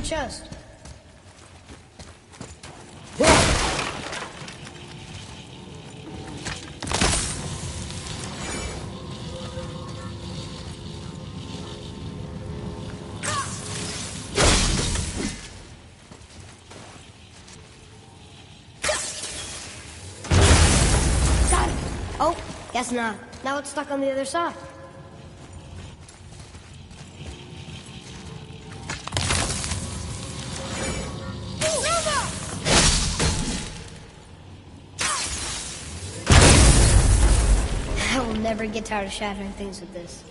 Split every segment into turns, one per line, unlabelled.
chest. Got it! Oh, guess not. Now it's stuck on the other side. I will never get tired of shattering things with this.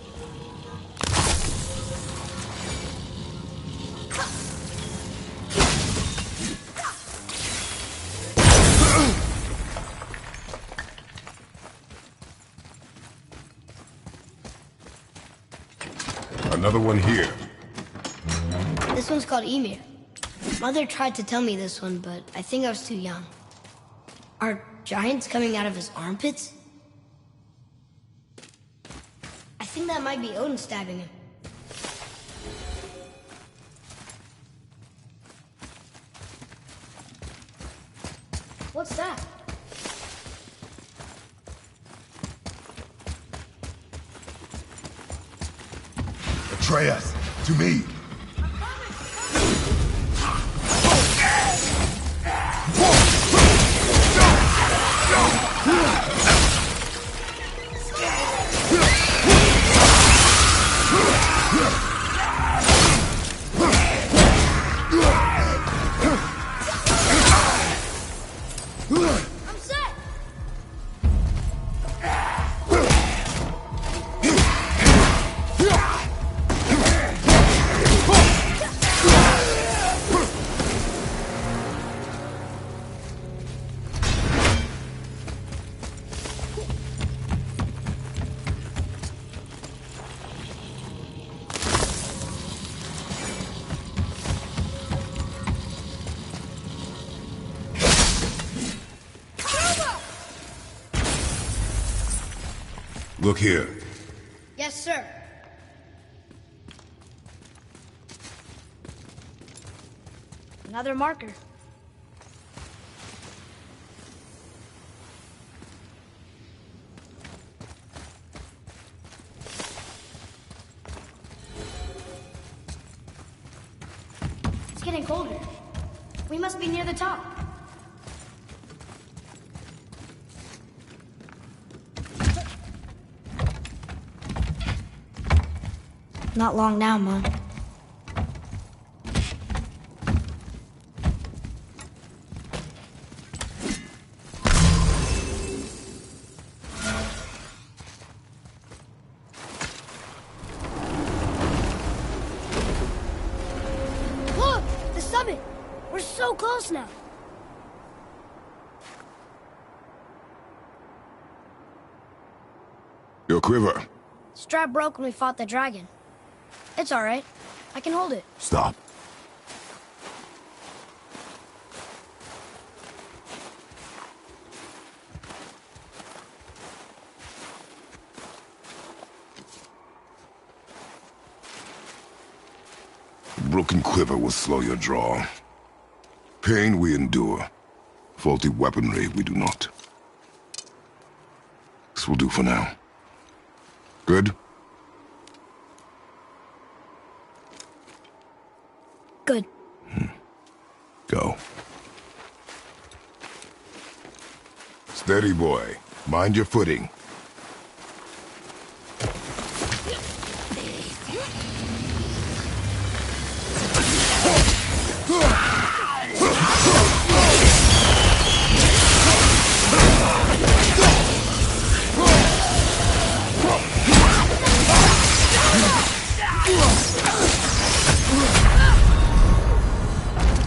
Another one here.
This one's called Ymir. Mother tried to tell me this one, but I think I was too young. Are giants coming out of his armpits? I think that might be Odin stabbing him. What's that?
Atreus, to me.
I'm set!
Look here.
Yes, sir. Another marker. It's getting colder. We must be near the top. Not long now, Mom. Look! The summit! We're so close now!
Your quiver.
Strap broke when we fought the dragon. It's all right. I can hold it.
Stop. A broken quiver will slow your draw. Pain we endure. Faulty weaponry we do not. This will do for now. Good?
Good.
Go. Steady, boy. Mind your footing.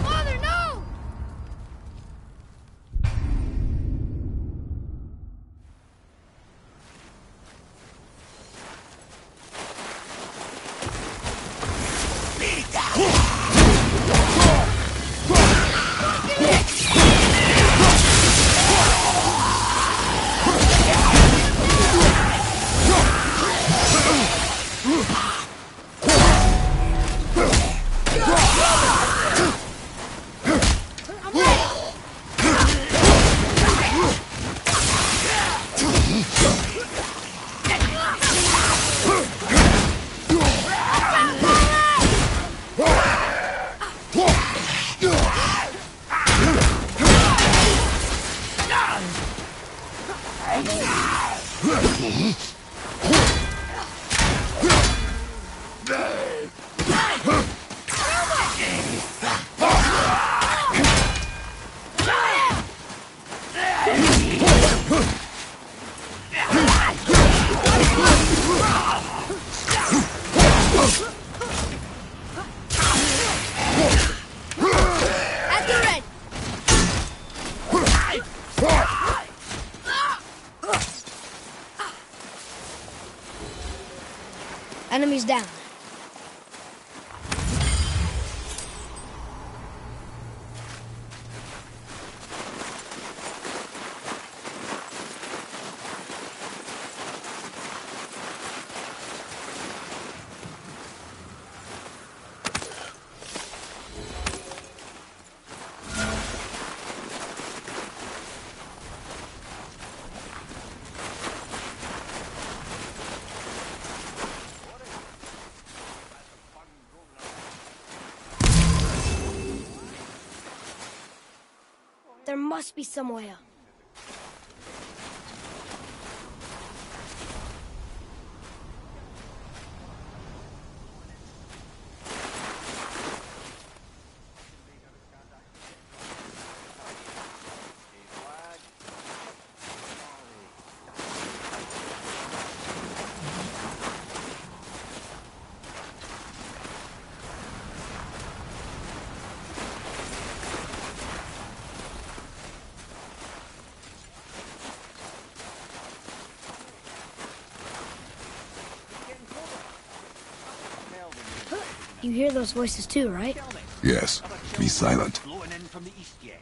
Father, no! At the red. Enemies down. There must be some way up. You hear those voices too, right?
Yes. Be silent.
Blowing in from the east yet.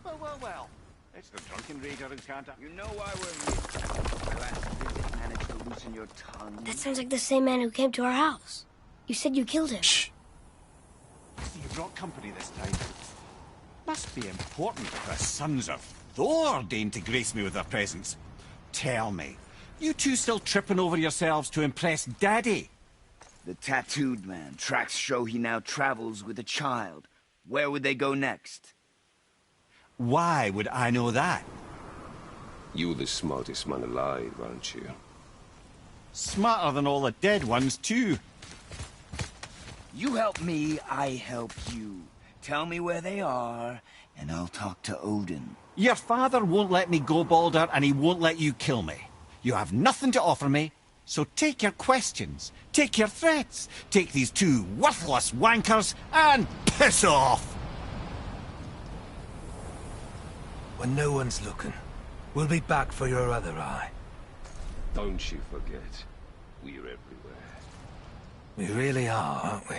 Well. It's the drunken rager who can't...
You know why we're here. Last visit managed to loosen your tongue.
That sounds like the same man who came to our house. You said you killed him.
Shh.
So you brought company this time. Must be important if the sons of Thor deign to grace me with their presence. Tell me, you two still tripping over yourselves to impress Daddy?
The tattooed man. Tracks show he now travels with a child. Where would they go next?
Why would I know that?
You're the smartest man alive, aren't you?
Smarter than all the dead ones, too.
You help me, I help you. Tell me where they are, and I'll talk to Odin.
Your father won't let me go, Baldur, and he won't let you kill me. You have nothing to offer me, so take your questions, take your threats, take these two worthless wankers, and piss off!
When no one's looking, we'll be back for your other eye.
Don't you forget, we're everywhere.
We really are, aren't we?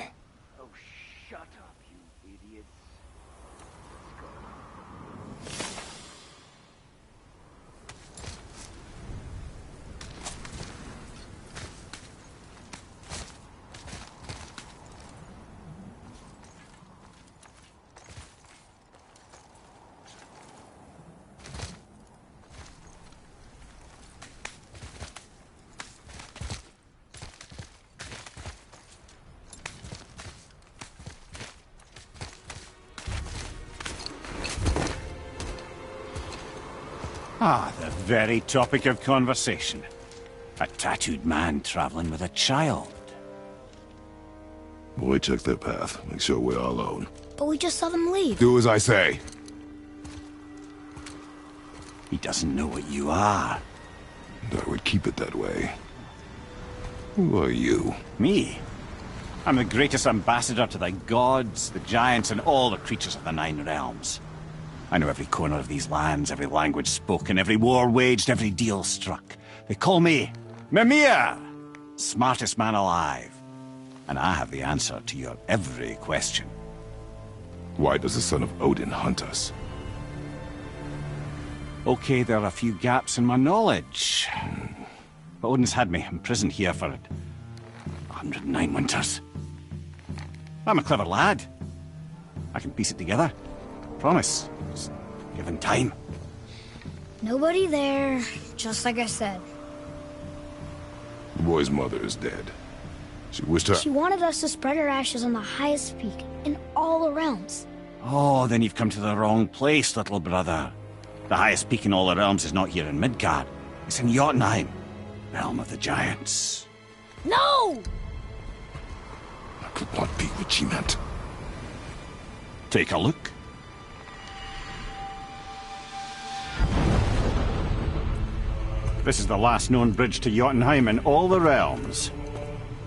Oh, shut up, you idiots.
Ah, the very topic of conversation. A tattooed man traveling with a child.
Boy, check their path. Make sure we're all alone.
But we just saw them leave.
Do as I say.
He doesn't know what you are.
And I would keep it that way. Who are you?
Me? I'm the greatest ambassador to the gods, the giants, and all the creatures of the Nine Realms. I know every corner of these lands, every language spoken, every war waged, every deal struck. They call me Mimir, smartest man alive. And I have the answer to your every question.
Why does the son of Odin hunt us?
Okay, there are a few gaps in my knowledge. But Odin's had me imprisoned here for 109 winters. I'm a clever lad. I can piece it together. Promise. Just given time.
Nobody there, just like I said.
The boy's mother is dead. She wished her...
She wanted us to spread her ashes on the highest peak in all the realms.
Oh, then you've come to the wrong place, little brother. The highest peak in all the realms is not here in Midgard. It's in Jotunheim, realm of the giants.
No!
That could not be what she meant.
Take a look. This is the last known bridge to Jotunheim in all the realms.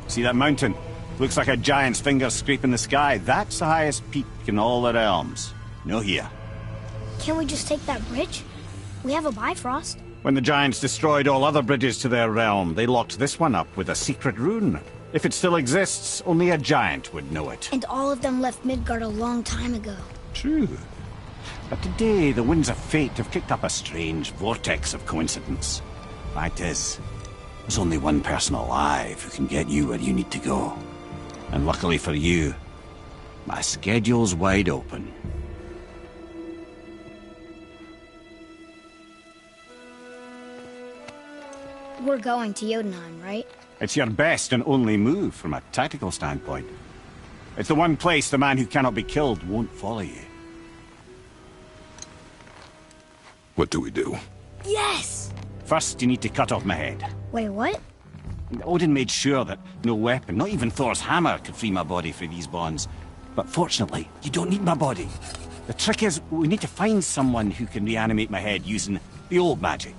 See that mountain? Looks like a giant's finger scraping the sky. That's the highest peak in all the realms. No here.
Can't we just take that bridge? We have a Bifrost.
When the giants destroyed all other bridges to their realm, they locked this one up with a secret rune. If it still exists, only a giant would know it.
And all of them left Midgard a long time ago.
True. But today, the winds of fate have kicked up a strange vortex of coincidence. Fact is, there's only one person alive who can get you where you need to go. And luckily for you, my schedule's wide open.
We're going to Jotunheim, right?
It's your best and only move from a tactical standpoint. It's the one place the man who cannot be killed won't follow you.
What do we do?
Yes!
First, you need to cut off my head.
Wait, what?
Odin made sure that no weapon, not even Thor's hammer, could free my body from these bonds. But fortunately, you don't need my body. The trick is, we need to find someone who can reanimate my head using the old magic.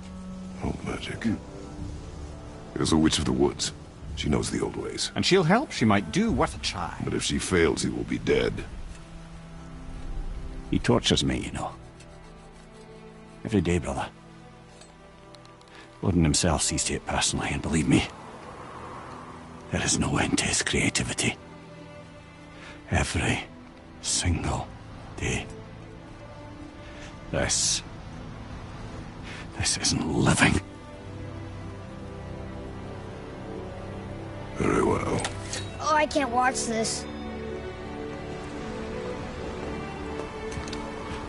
Old magic. There's a witch of the woods. She knows the old ways.
And she'll help. She might do worth a try.
But if she fails, he will be dead.
He tortures me, you know. Every day, brother. Odin himself sees to it personally, and believe me, there is no end to his creativity. Every single day. This isn't living.
Very well.
Oh, I can't watch this.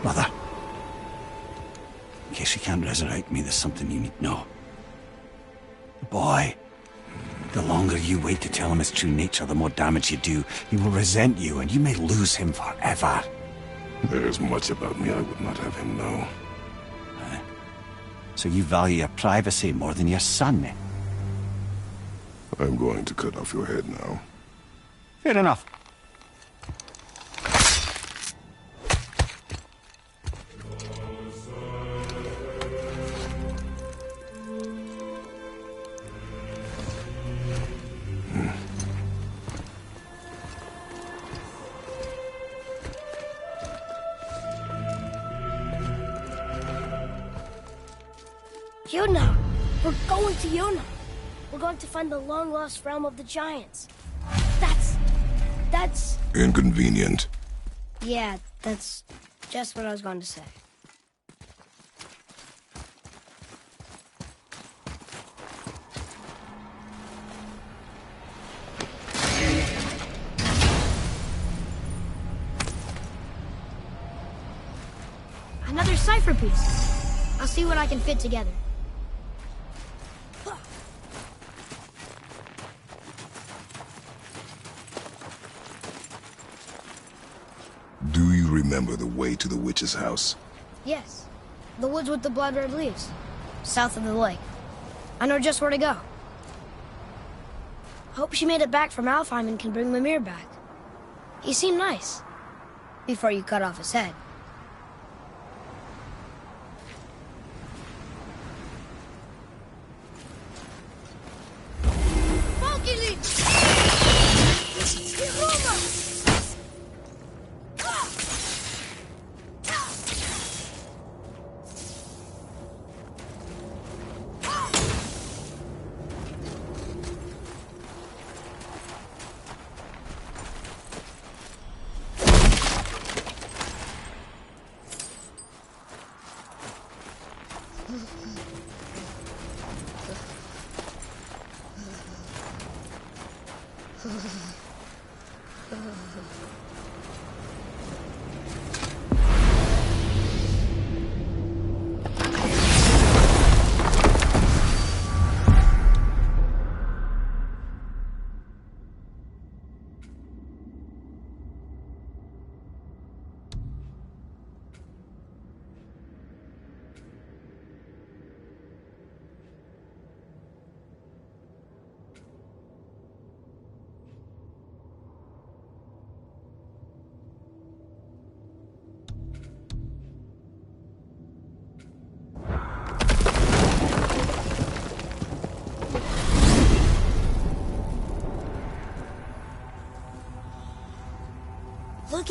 Brother, in case you can't resurrect me, there's something you need to know. The boy, the longer you wait to tell him his true nature, the more damage you do. He will resent you, and you may lose him forever.
There's much about me I would not have him know.
So you value your privacy more than your son, eh?
I'm going to cut off your head now.
Fair enough.
Jotunheim! We're going to Jotunheim! We're going to find the long-lost realm of the giants. That's...
Inconvenient.
Yeah, that's just what I was going to say. Another cipher piece. I'll see what I can fit together.
Do you remember the way to the witch's house?
Yes. The woods with the blood-red leaves. South of the lake. I know just where to go. Hope she made it back from Alfheim and can bring Mimir back. He seemed nice. Before you cut off his head.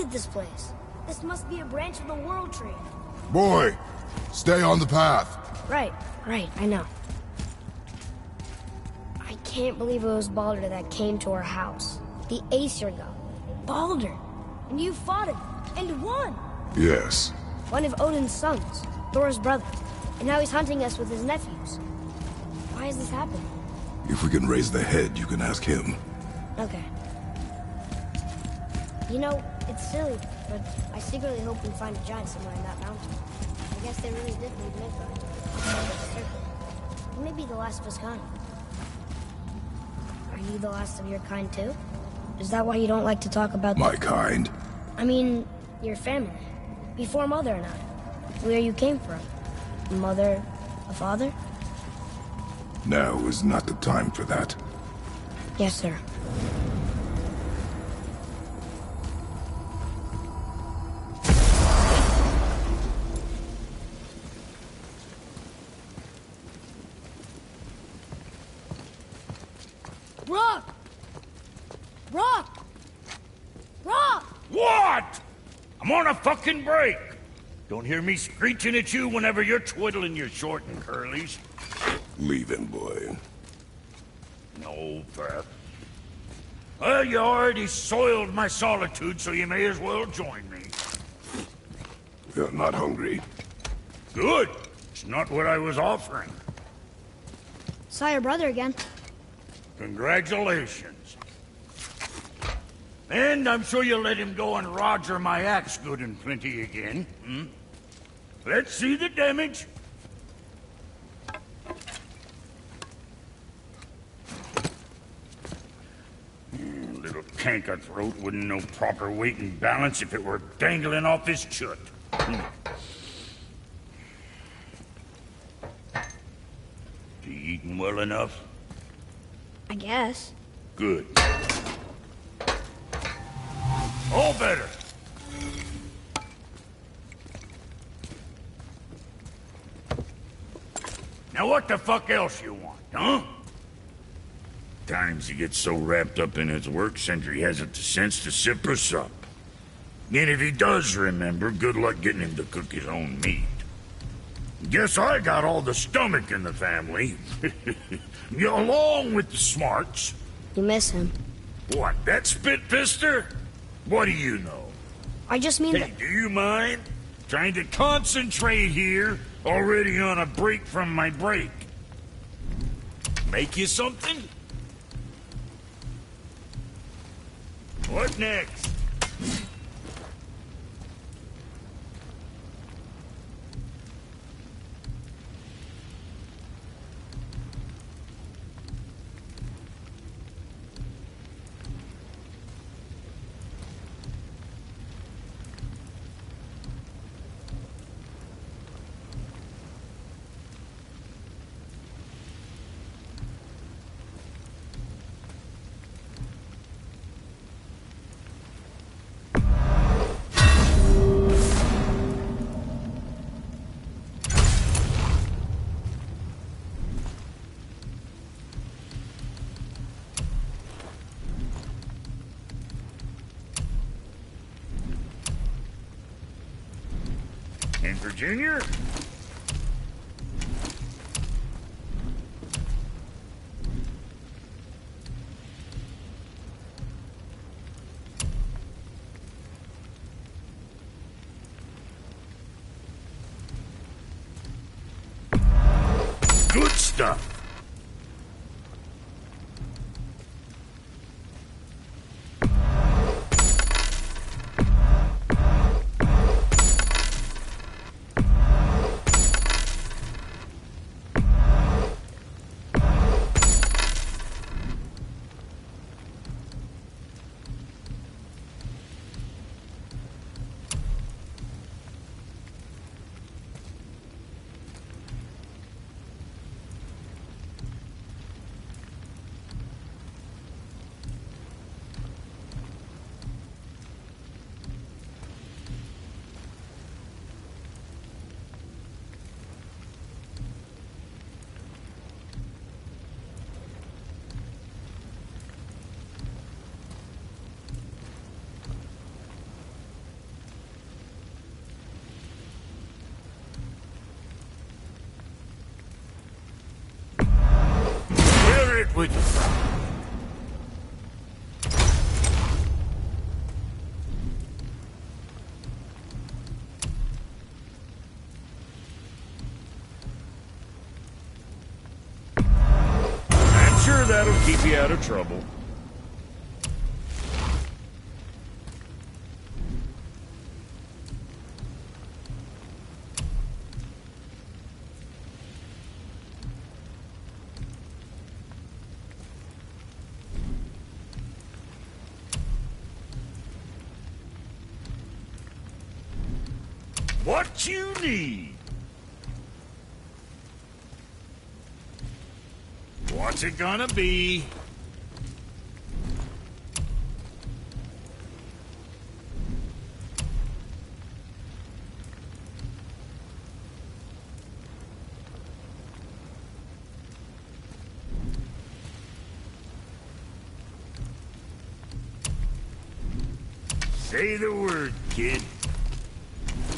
at this place. This must be a branch of the World Tree.
Boy, stay on the path.
Right, I know. I can't believe it was Baldur that came to our house. The Aesir god. Baldur! And you fought him, and won!
Yes.
One of Odin's sons, Thor's brother. And now he's hunting us with his nephews. Why is this happening?
If we can raise the head, you can ask him.
Okay. You know, it's silly, but I secretly hope we find a giant somewhere in that mountain. I guess they really did leave Midgard. Maybe the last of us kind. Are you the last of your kind too? Is that why you don't like to talk about
My kind?
I mean, your family. Before Mother and I. Where you came from. Mother, a father?
Now is not the time for that.
Yes, sir. Rock! Rock! Rock!
What? I'm on a fucking break. Don't hear me screeching at you whenever you're twiddling your short and curlies.
Leave him, boy.
No, Pat. Well, you already soiled my solitude, so you may as well join me.
You're not hungry.
Good. It's not what I was offering.
Saw your brother again.
Congratulations. And I'm sure you'll let him go and Roger my axe good and plenty again. Hmm? Let's see the damage. Little canker throat wouldn't know proper weight and balance if it were dangling off his chut. You eating well enough?
I guess.
Good. All better. Now what the fuck else you want, huh? Times he gets so wrapped up in his work, Sentry hasn't the sense to sip or sup. And if he does remember, good luck getting him to cook his own meat. Guess I got all the stomach in the family. Along with the smarts.
You miss him.
What, that spit-fister? What do you know?
I just mean
Hey, do you mind? Trying to concentrate here, already on a break from my break. Make you something? What next? In Virginia? Good stuff. with... I'm sure that'll keep you out of trouble. What you need? What's it gonna be? Say the word, kid.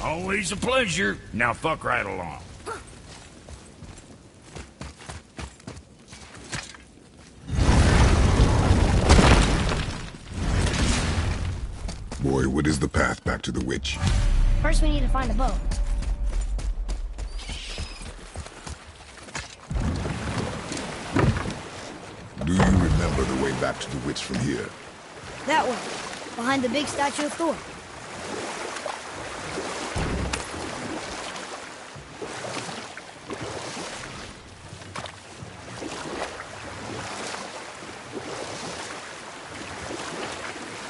Always a pleasure. Now fuck right along.
Boy, what is the path back to the witch?
First we need to find a boat.
Do you remember the way back to the witch from here?
That way, behind the big statue of Thor.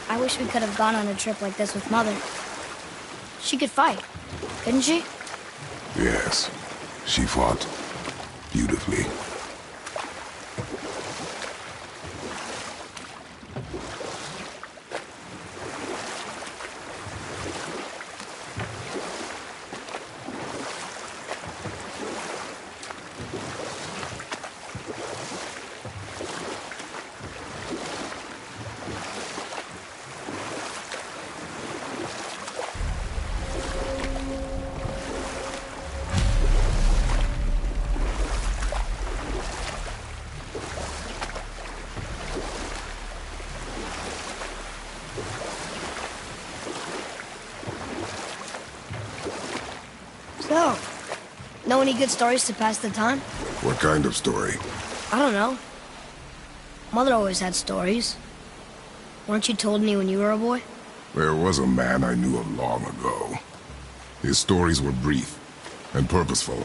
I wish we could have gone on a trip like this with Mother. She could fight, couldn't she?
Yes, she fought beautifully.
So, know any good stories to pass the time?
What kind of story?
I don't know. Mother always had stories. Weren't you told any when you were a boy?
There was a man I knew of long ago. His stories were brief and purposeful.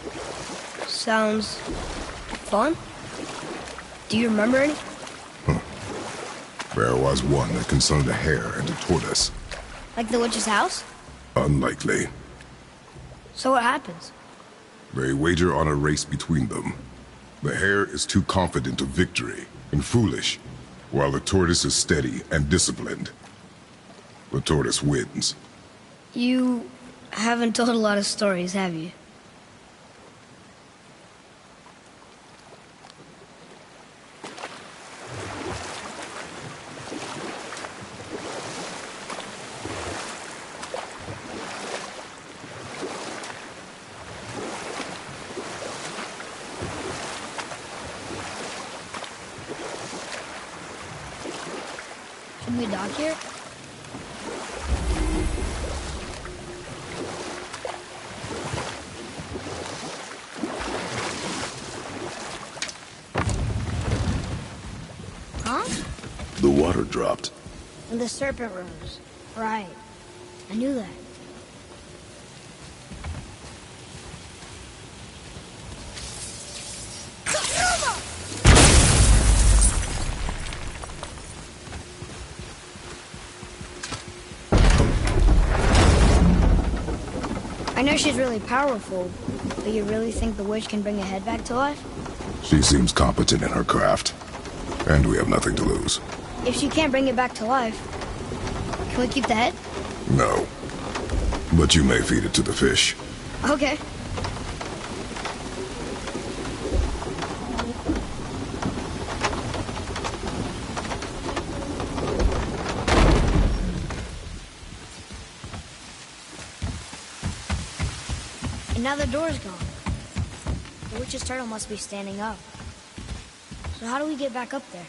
Sounds fun. Do you remember any?
There was one that concerned a hare and a tortoise.
Like the witch's house?
Unlikely.
So what happens?
They wager on a race between them. The hare is too confident of victory and foolish, while the tortoise is steady and disciplined. The tortoise wins.
You haven't told a lot of stories, have you? Should we dock here? Huh?
The water dropped.
And the serpent rose. Right. I knew that. I know she's really powerful, but you really think the witch can bring a head back to life?
She seems competent in her craft, and we have nothing to lose.
If she can't bring it back to life, can we keep the head?
No. But you may feed it to the fish.
Okay. And now the door's gone. The witch's turtle must be standing up. So how do we get back up there?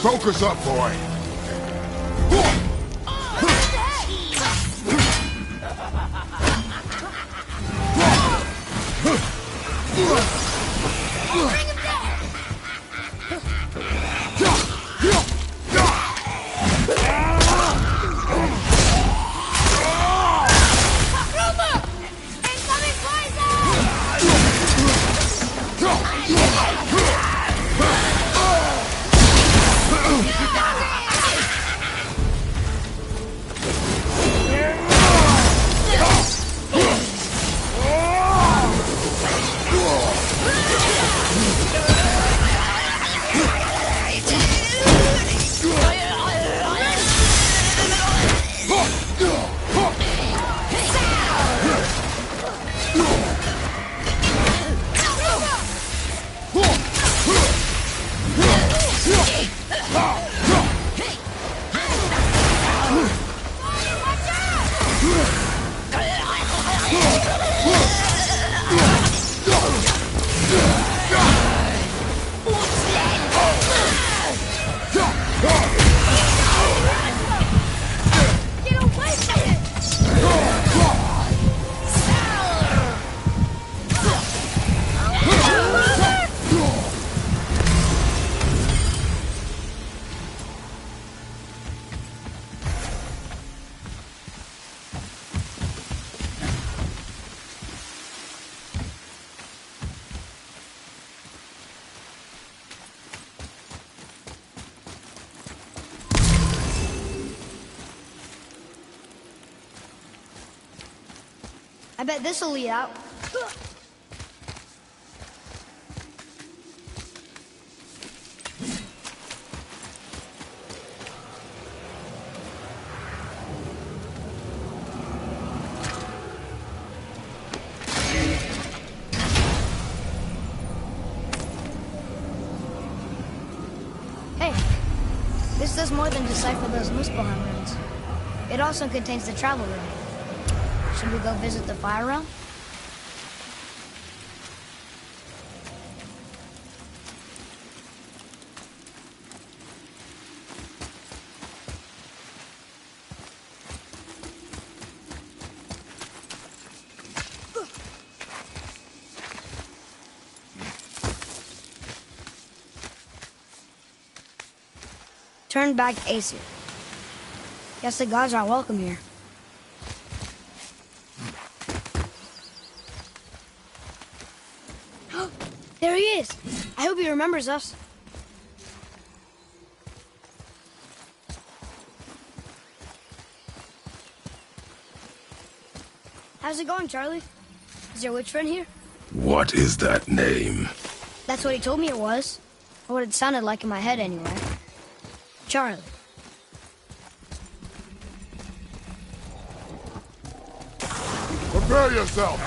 Focus up, boy.
I bet this'll lead out. Hey, this does more than decipher those Muspelheim runes. It also contains the travel rune. Should we go visit the Fire Realm? Turn back Aesir. Guess the gods are welcome here. There he is! I hope he remembers us. How's it going, Charlie? Is your witch friend here?
What is that name?
That's what he told me it was. Or what it sounded like in my head, anyway. Charlie.
Prepare yourself!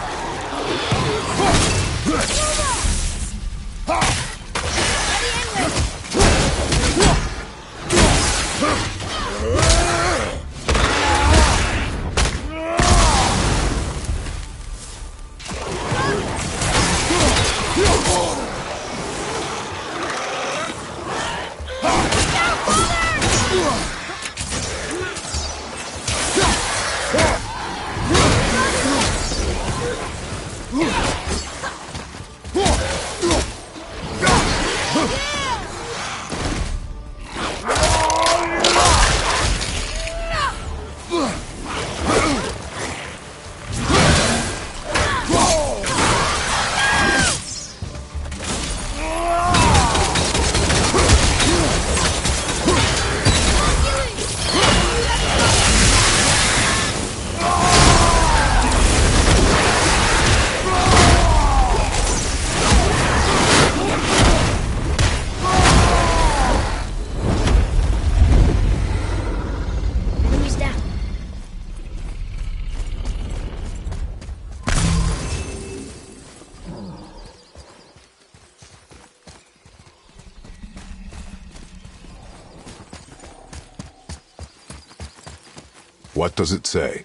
What does it say?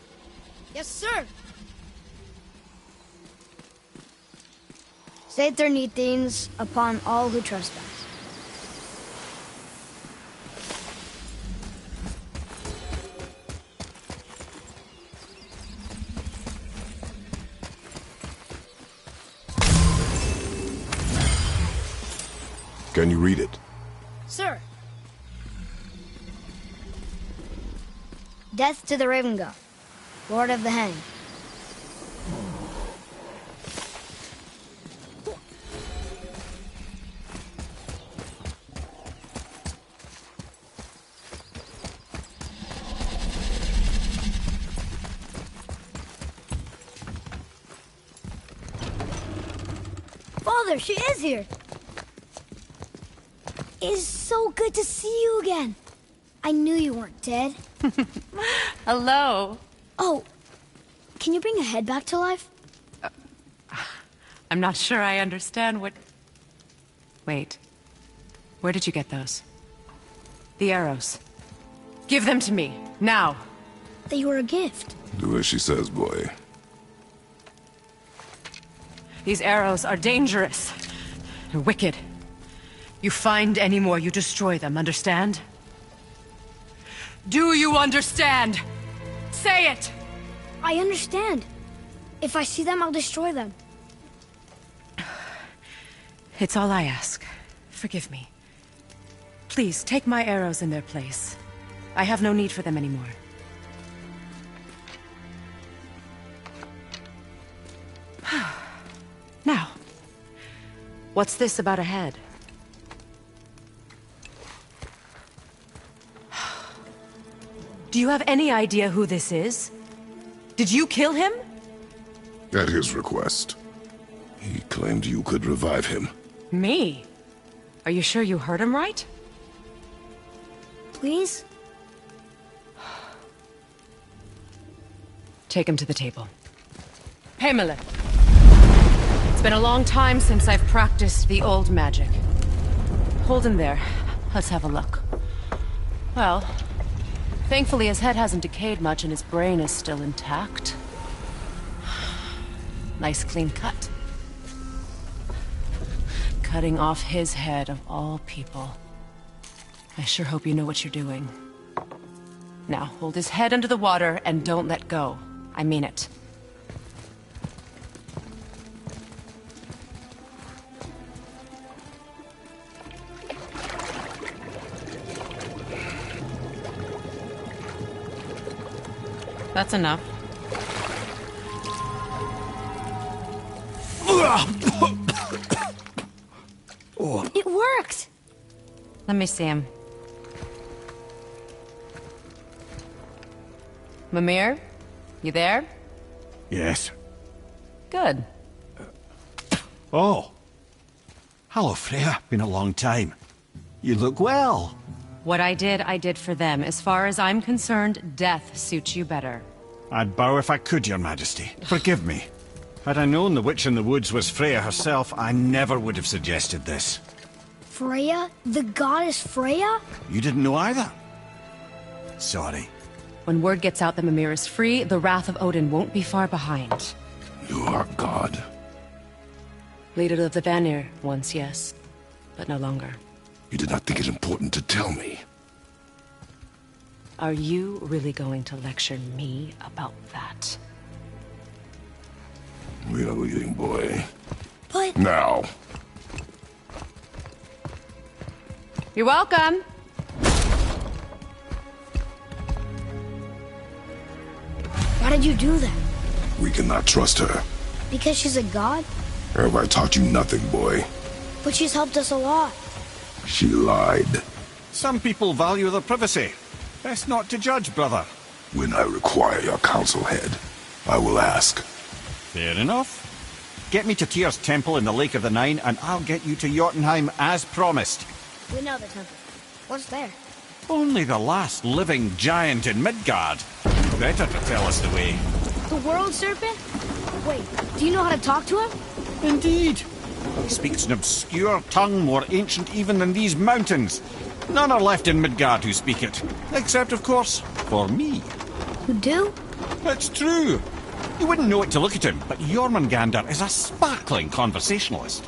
Yes, sir. Saith Nithines upon all who trespass.
Can you read it?
Sir. Death to the Raven God, Lord of the Hang. Father, she is here. It is so good to see you again. I knew you weren't dead.
Hello.
Oh, can you bring a head back to life?
I'm not sure I understand what... Wait. Where did you get those? The arrows. Give them to me, now.
They were a gift.
Do as she says, boy.
These arrows are dangerous. And wicked. You find any more, you destroy them, understand? Do you understand? Say it!
I understand. If I see them, I'll destroy them.
It's all I ask. Forgive me. Please, take my arrows in their place. I have no need for them anymore. Now, what's this about a head? Do you have any idea who this is? Did you kill him?
At his request. He claimed you could revive him.
Me? Are you sure you heard him right?
Please?
Take him to the table. Pamela. It's been a long time since I've practiced the old magic. Hold him there. Let's have a look. Well, thankfully his head hasn't decayed much and his brain is still intact. Nice clean cut. Cutting off his head of all people. I sure hope you know what you're doing. Now, hold his head under the water and don't let go. I mean it. That's enough.
It worked!
Let me see him. Mimir? You there?
Yes.
Good.
Oh. Hello, Freya. Been a long time. You look well.
What I did for them. As far as I'm concerned, death suits you better.
I'd bow if I could, Your Majesty. Forgive me. Had I known the witch in the woods was Freya herself, I never would have suggested this.
Freya? The goddess Freya?
You didn't know either? Sorry.
When word gets out that Mimir is free, the wrath of Odin won't be far behind.
You are God.
Leader of the Vanir, once, yes. But no longer.
You did not think it important to tell me.
Are you really going to lecture me about that?
We are leaving, boy.
But...
Now.
You're welcome!
Why did you do that?
We cannot trust her.
Because she's a god?
Have I taught you nothing, boy?
But she's helped us a lot.
She lied.
Some people value their privacy. Best not to judge, brother.
When I require your council head, I will ask.
Fair enough. Get me to Tyr's temple in the Lake of the Nine, and I'll get you to Jotunheim as promised.
We know the temple. What's there?
Only the last living giant in Midgard. Better to tell us the way.
The World Serpent? Wait, do you know how to talk to him?
Indeed. He speaks an obscure tongue more ancient even than these mountains. None are left in Midgard who speak it. Except, of course, for me.
You do?
It's true. You wouldn't know it to look at him, but Jormungandr is a sparkling conversationalist.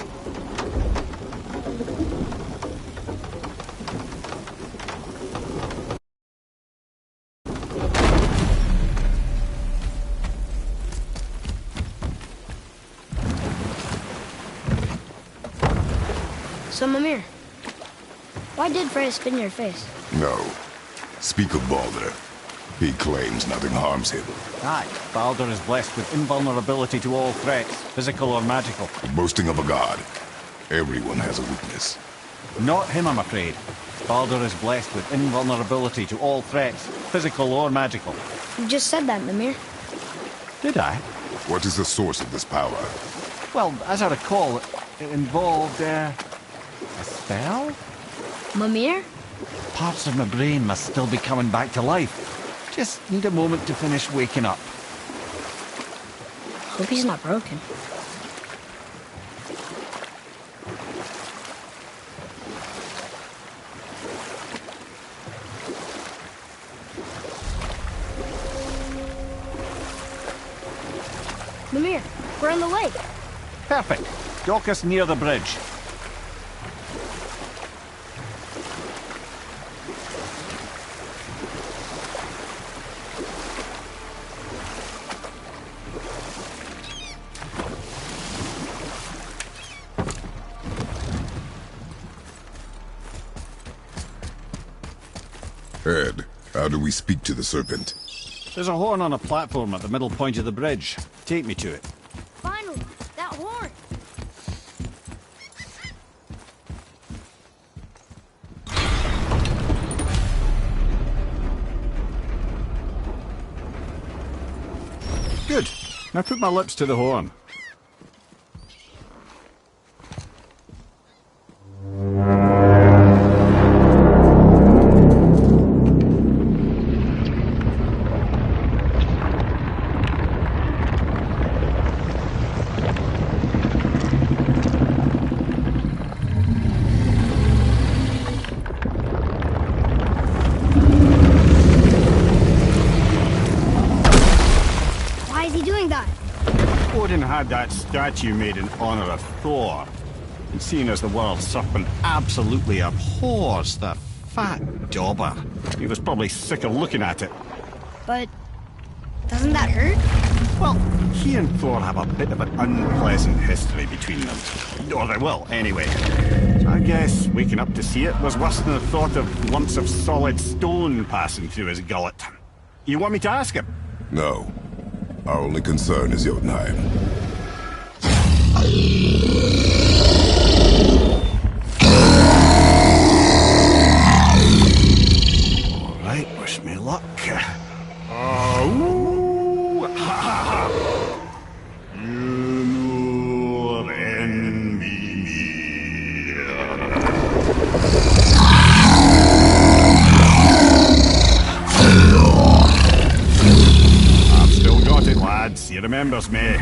So, Mimir, why did Freya spit in your face?
No. Speak of Baldur. He claims nothing harms him.
Aye, Baldur is blessed with invulnerability to all threats, physical or magical.
The boasting of a god. Everyone has a weakness.
Not him, I'm afraid. Baldur is blessed with invulnerability to all threats, physical or magical.
You just said that, Mimir.
Did I?
What is the source of this power?
Well, as I recall, it involved, a spell?
Mimir?
Parts of my brain must still be coming back to life. Just need a moment to finish waking up.
Hope he's not broken. Mimir, we're on the lake.
Perfect. Dock us near the bridge.
Ed, how do we speak to the serpent?
There's a horn on a platform at the middle point of the bridge. Take me to it.
Finally, that horn.
Good. Now put my lips to the horn.
Why is he doing that?
Odin had that statue made in honor of Thor. And seeing as the world serpent absolutely abhors the fat dauber, he was probably sick of looking at it.
But doesn't that hurt?
Well, he and Thor have a bit of an unpleasant history between them. Or they will, anyway. So I guess waking up to see it was worse than the thought of lumps of solid stone passing through his gullet. You want me to ask him?
No. Our only concern is Jotunheim.
All right, wish me luck. Ooh, ha, ha, ha. You envy me. I've still got it, lads. He remembers me.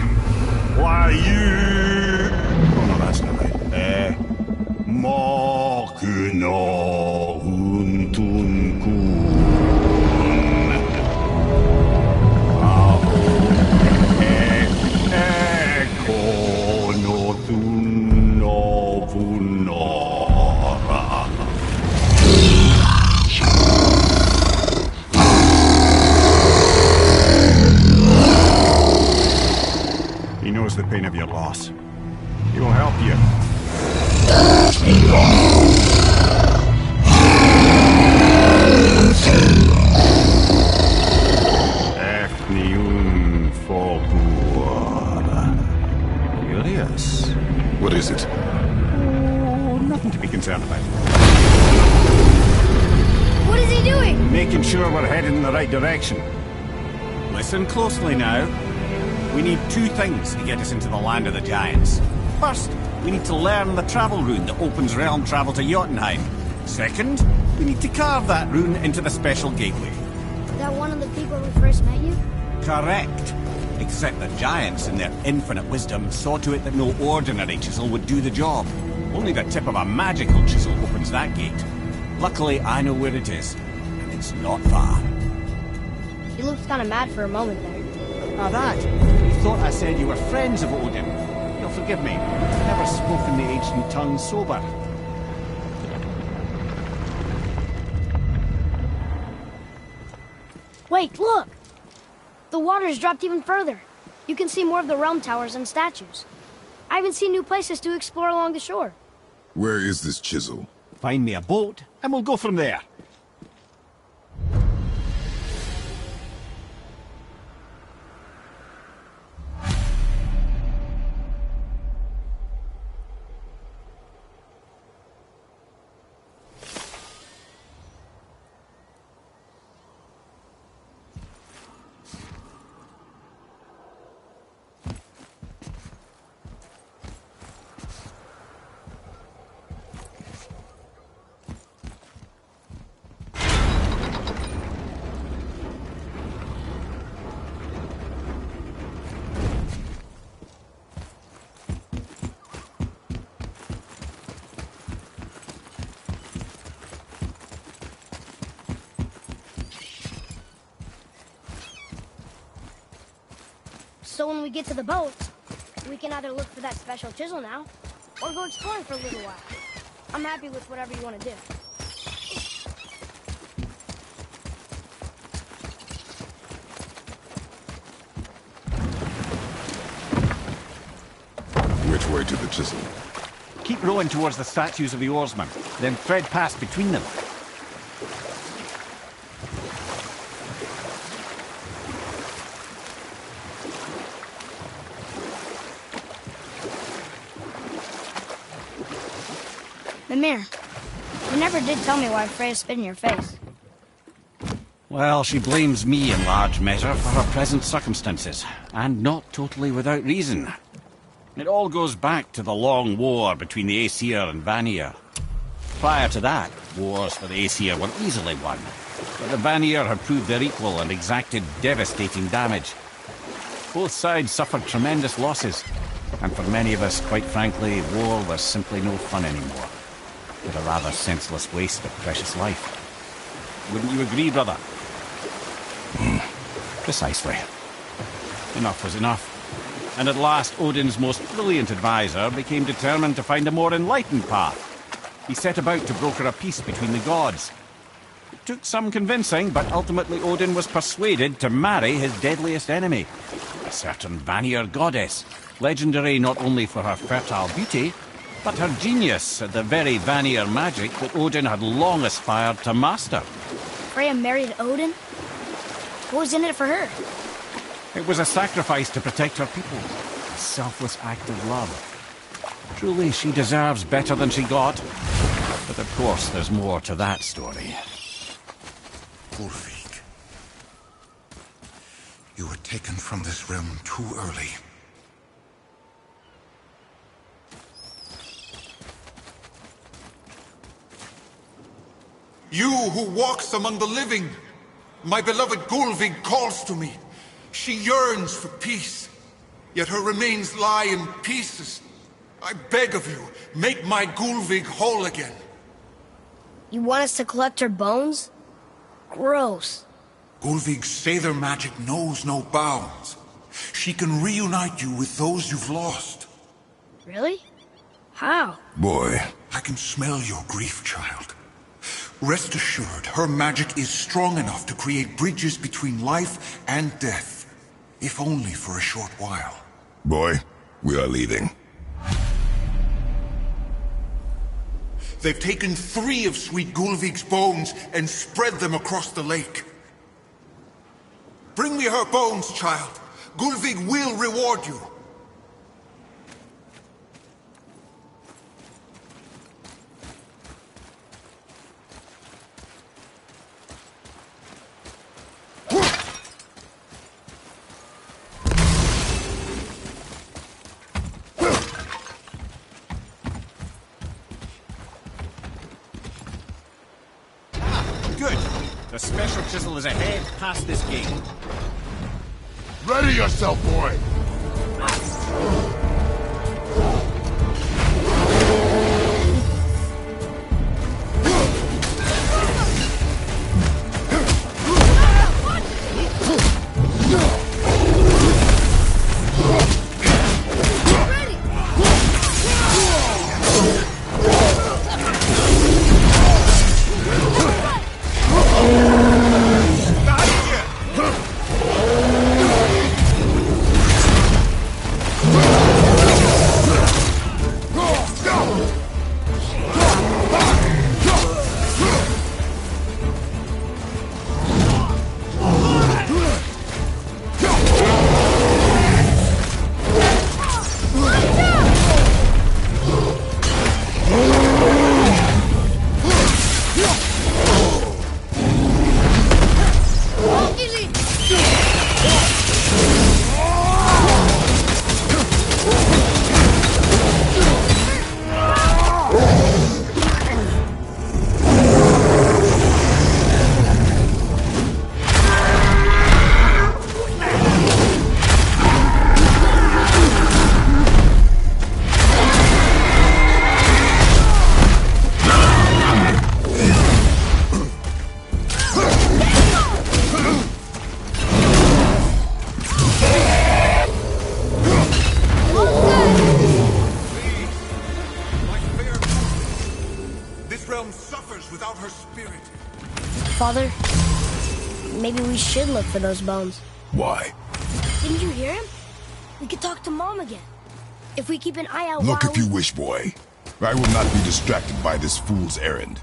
Why, you... Oh, no, that's not right. Makuna huntunkun. He knows the pain of your loss. He will help you. Efniun Fogur. Curious.
What is it?
Oh, nothing to be concerned about.
What is he doing?
Making sure we're headed in the right direction. Listen closely now. We need two things to get us into the land of the giants. First, we need to learn the travel rune that opens realm travel to Jotunheim. Second, we need to carve that rune into the special gateway.
Is that one of the people who first met you?
Correct. Except the giants, in their infinite wisdom, saw to it that no ordinary chisel would do the job. Only the tip of a magical chisel opens that gate. Luckily, I know where it is, and it's not far.
He looks kind of mad for a moment there.
Ah, that. You thought I said you were friends of Odin. You'll forgive me. I've never spoken the ancient tongue sober.
Wait, look! The water's dropped even further. You can see more of the realm towers and statues. I even see new places to explore along the shore.
Where is this chisel?
Find me a boat, and we'll go from there.
So when we get to the boat, we can either look for that special chisel now, or go exploring for a little while. I'm happy with whatever you want to do.
Which way to the chisel?
Keep rowing towards the statues of the oarsmen, then thread past between them.
Mimir, you never did tell me why Freya spit in your face.
Well, she blames me in large measure for her present circumstances, and not totally without reason. It all goes back to the long war between the Aesir and Vanir. Prior to that, wars for the Aesir were easily won, but the Vanir had proved their equal and exacted devastating damage. Both sides suffered tremendous losses, and for many of us, quite frankly, war was simply no fun anymore. But a rather senseless waste of precious life. Wouldn't you agree, brother? Precisely. Enough was enough. And at last, Odin's most brilliant advisor became determined to find a more enlightened path. He set about to broker a peace between the gods. It took some convincing, but ultimately Odin was persuaded to marry his deadliest enemy, a certain Vanir goddess, legendary not only for her fertile beauty, but her genius at the very Vanir magic that Odin had long aspired to master.
Freya married Odin? What was in it for her?
It was a sacrifice to protect her people, a selfless act of love. Truly, she deserves better than she got. But of course, there's more to that story.
Gullveig, you were taken from this realm too early. You who walks among the living, my beloved Gullveig calls to me. She yearns for peace, yet her remains lie in pieces. I beg of you, make my Gullveig whole again.
You want us to collect her bones? Gross.
Gullveig's Seidr magic knows no bounds. She can reunite you with those you've lost.
Really? How?
Boy.
I can smell your grief, child. Rest assured, her magic is strong enough to create bridges between life and death. If only for a short while.
Boy, we are leaving.
They've taken 3 of sweet Gullveig's bones and spread them across the lake. Bring me her bones, child. Gullveig will reward you.
Good. The special chisel is ahead, past this gate.
Ready yourself, boy!
realm suffers without her spirit.
Father, maybe we should look for those bones.
Why?
Didn't you hear him? We could talk to Mom again. If we keep an eye out
Look
while
if you wish, boy. I will not be distracted by this fool's errand.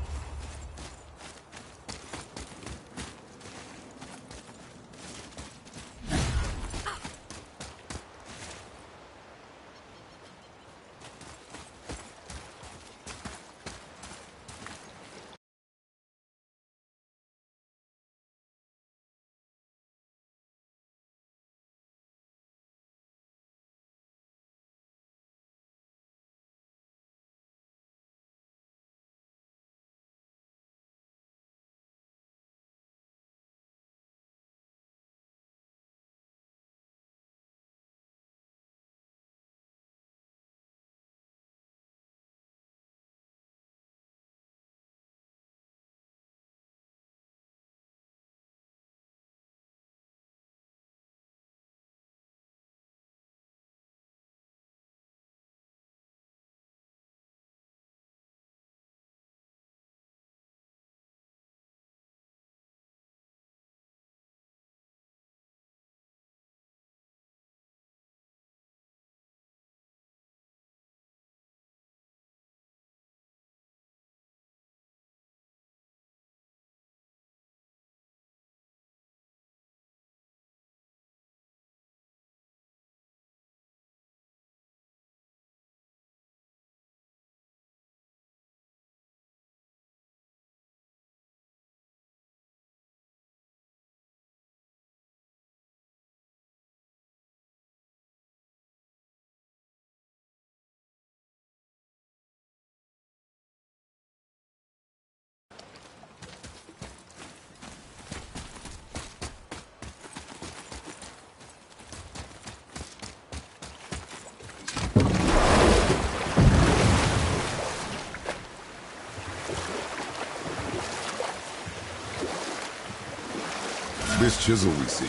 This chisel we seek,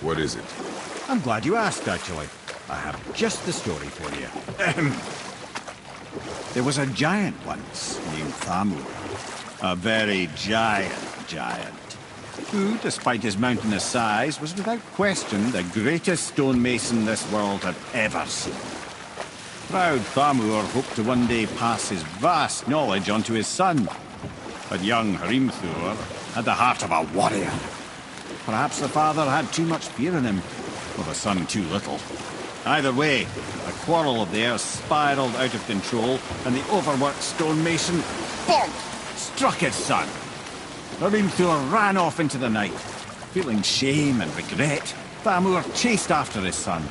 what is it?
I'm glad you asked, actually. I have just the story for you. There was a giant once named Thamur. A very giant, who, despite his mountainous size, was without question the greatest stonemason this world had ever seen. Proud Thamur hoped to one day pass his vast knowledge on to his son. But young Hrimthur had the heart of a warrior. Perhaps the father had too much fear in him, or the son too little. Either way, a quarrel of theirs spiraled out of control, and the overworked stonemason, bonk, struck his son. Hrimthur ran off into the night. Feeling shame and regret, Thamur chased after his son.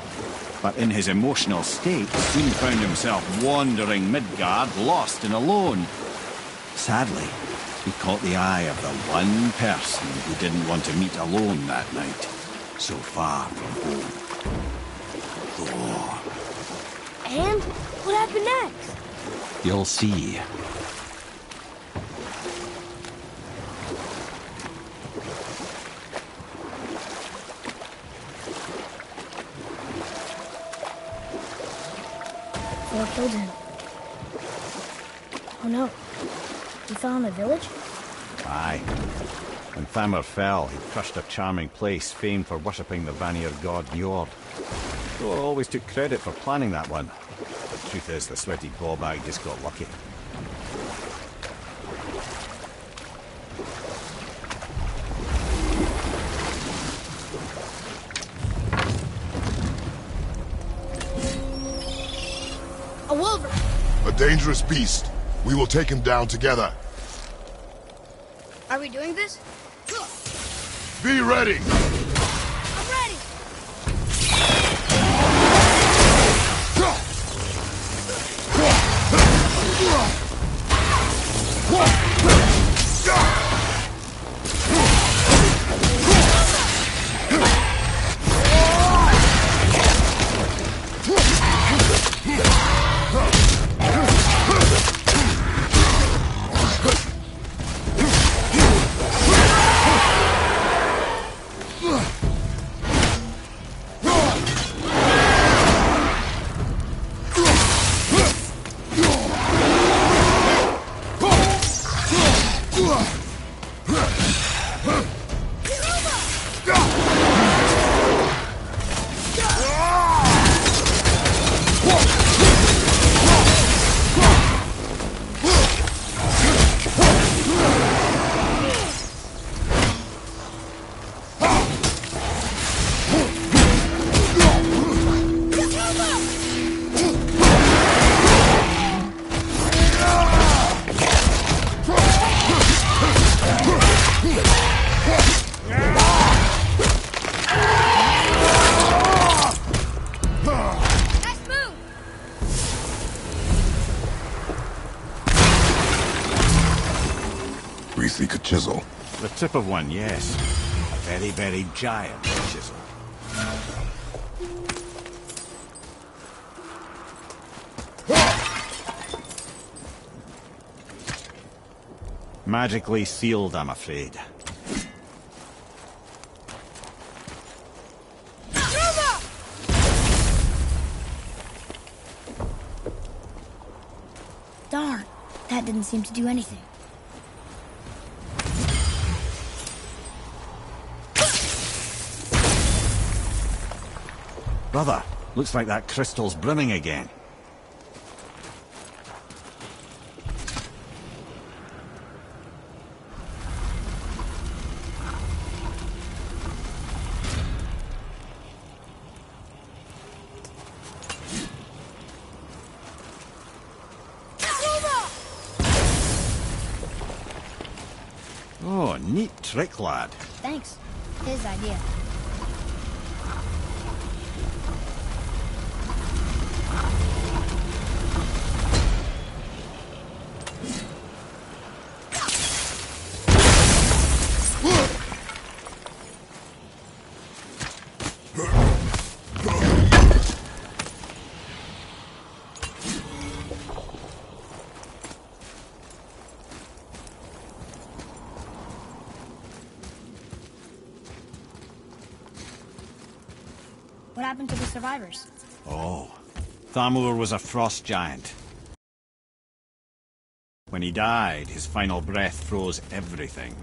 But in his emotional state, soon found himself wandering Midgard, lost and alone. Sadly, he caught the eye of the one person who didn't want to meet alone that night, so far from home. Thor.
And what happened next?
You'll see.
Thor killed him. Oh no. He fell in the village?
Aye. When Thamur fell, he crushed a charming place famed for worshipping the Vanir god Njord. Thor always took credit for planning that one. The truth is, the sweaty ballbag just got lucky.
A wolverine!
A dangerous beast. We will take him down together.
Are we doing this?
Be ready!
I'm ready!
We seek a chisel.
The tip of one, yes. A very, very giant chisel. Magically sealed, I'm afraid.
Darn, that didn't seem to do anything.
Brother, looks like that crystal's brimming again. Oh, neat trick, lad.
Thanks. His idea. What happened to the survivors?
Oh, Thamur was a frost giant. When he died, his final breath froze everything.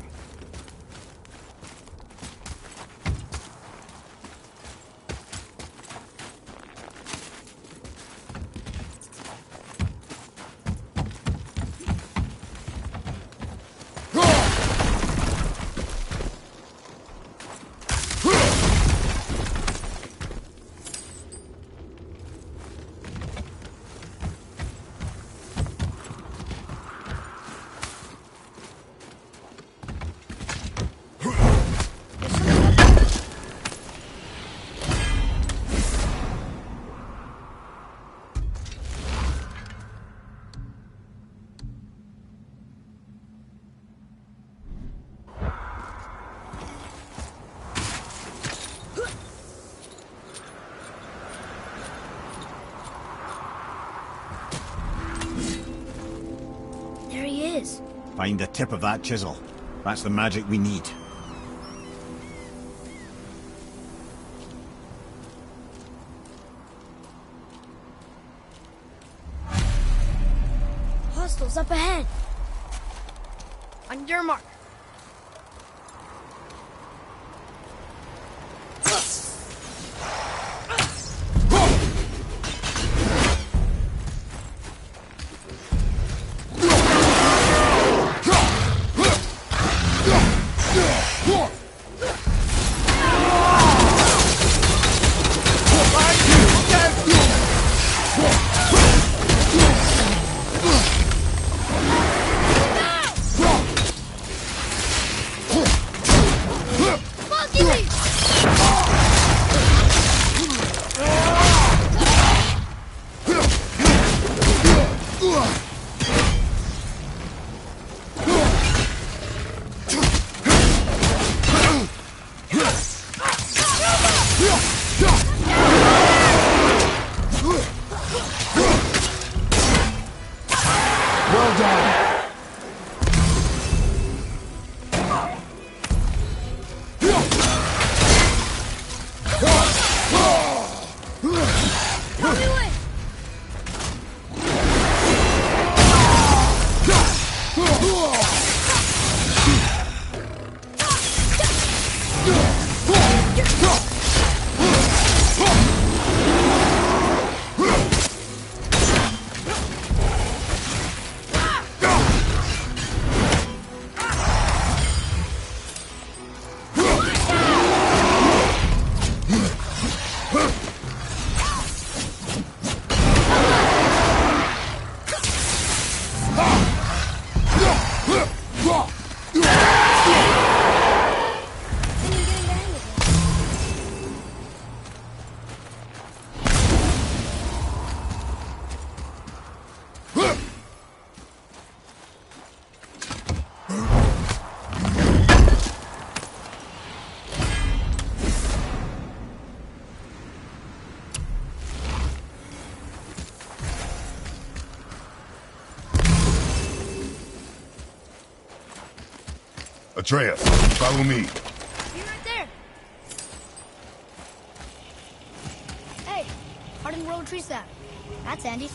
There he is.
Find the tip of that chisel. That's the magic we need.
Hostiles up ahead.
On your mark.
Atreus, follow me.
You're right there. Hey, hardened road tree sap. That's handy.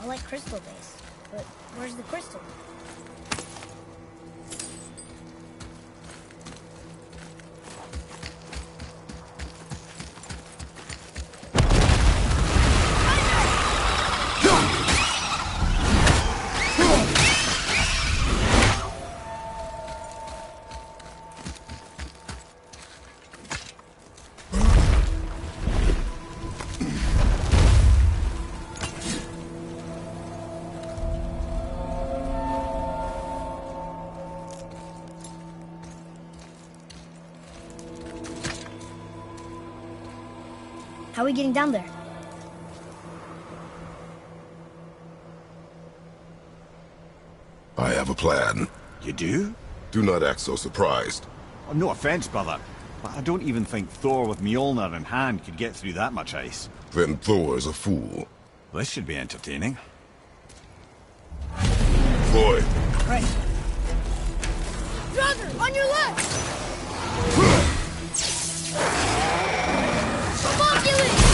I like crystal base, but where's the crystal? How are we getting down there?
I have a plan.
You do?
Do not act so surprised.
Oh, no offense, brother, but I don't even think Thor with Mjolnir in hand could get through that much ice.
Then Thor's a fool.
This should be entertaining.
Floyd.
Right. Brother, on your left! Homunculus!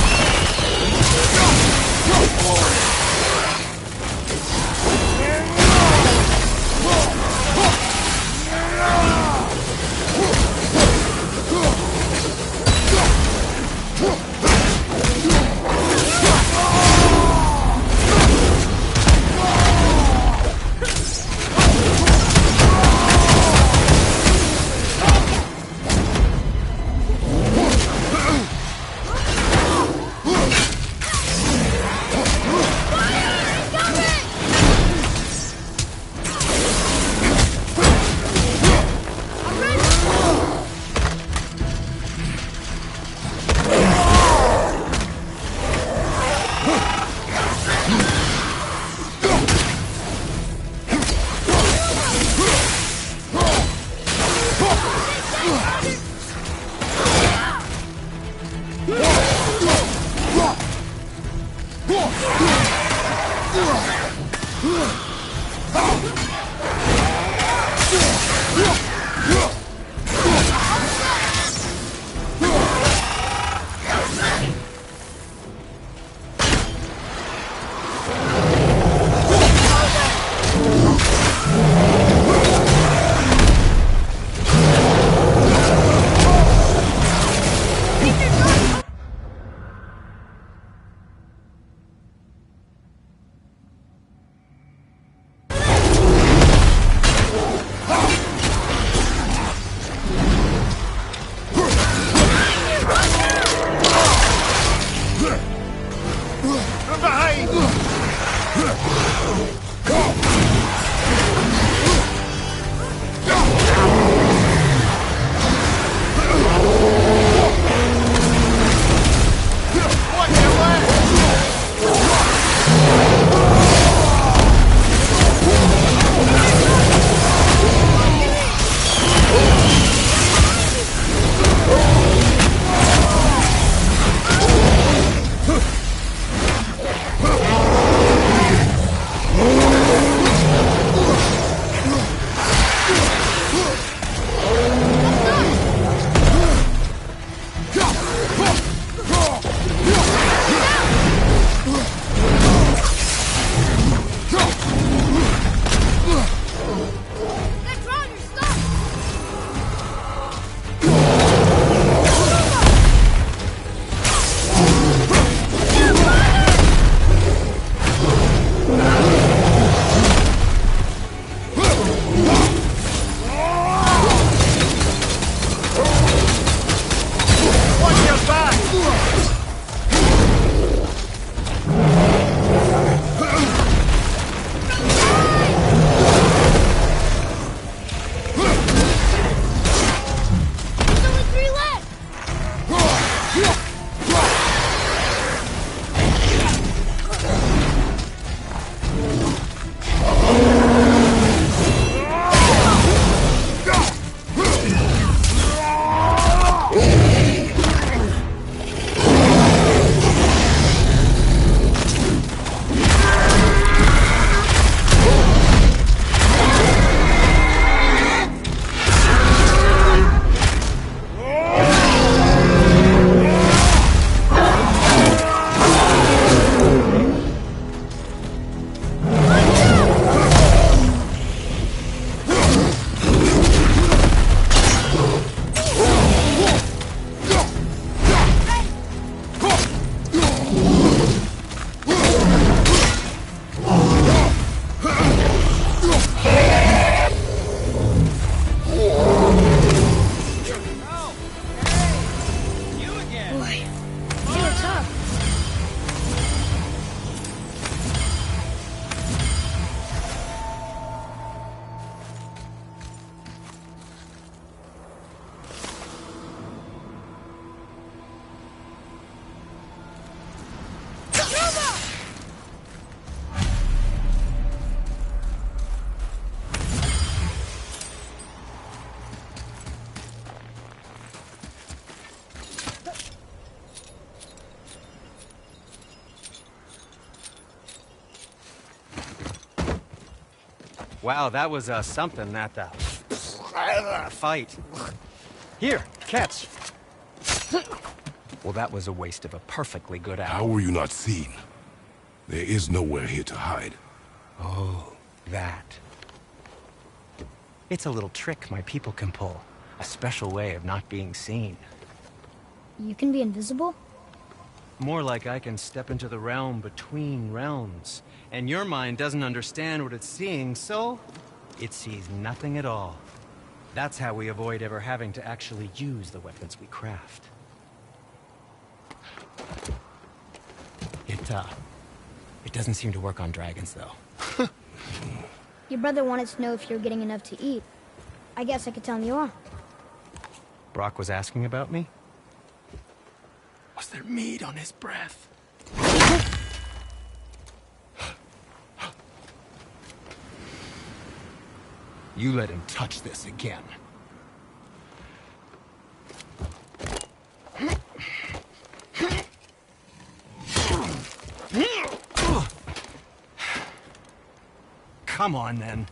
Wow, that was something, that fight. Here, catch. Well, that was a waste of a perfectly good hour.
How were you not seen? There is nowhere here to hide.
Oh, that. It's a little trick my people can pull. A special way of not being seen.
You can be invisible?
More like I can step into the realm between realms. And your mind doesn't understand what it's seeing, so it sees nothing at all. That's how we avoid ever having to actually use the weapons we craft. It doesn't seem to work on dragons, though.
Your brother wanted to know if you're getting enough to eat. I guess I could tell him you are.
Brock was asking about me? Was there meat on his breath? You let him touch this again. Come on, then.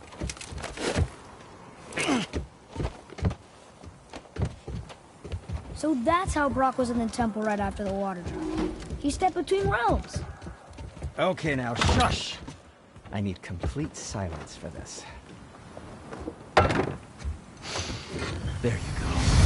So that's how Brock was in the temple right after the water drop. He stepped between realms.
Okay, now, shush! I need complete silence for this. There you go.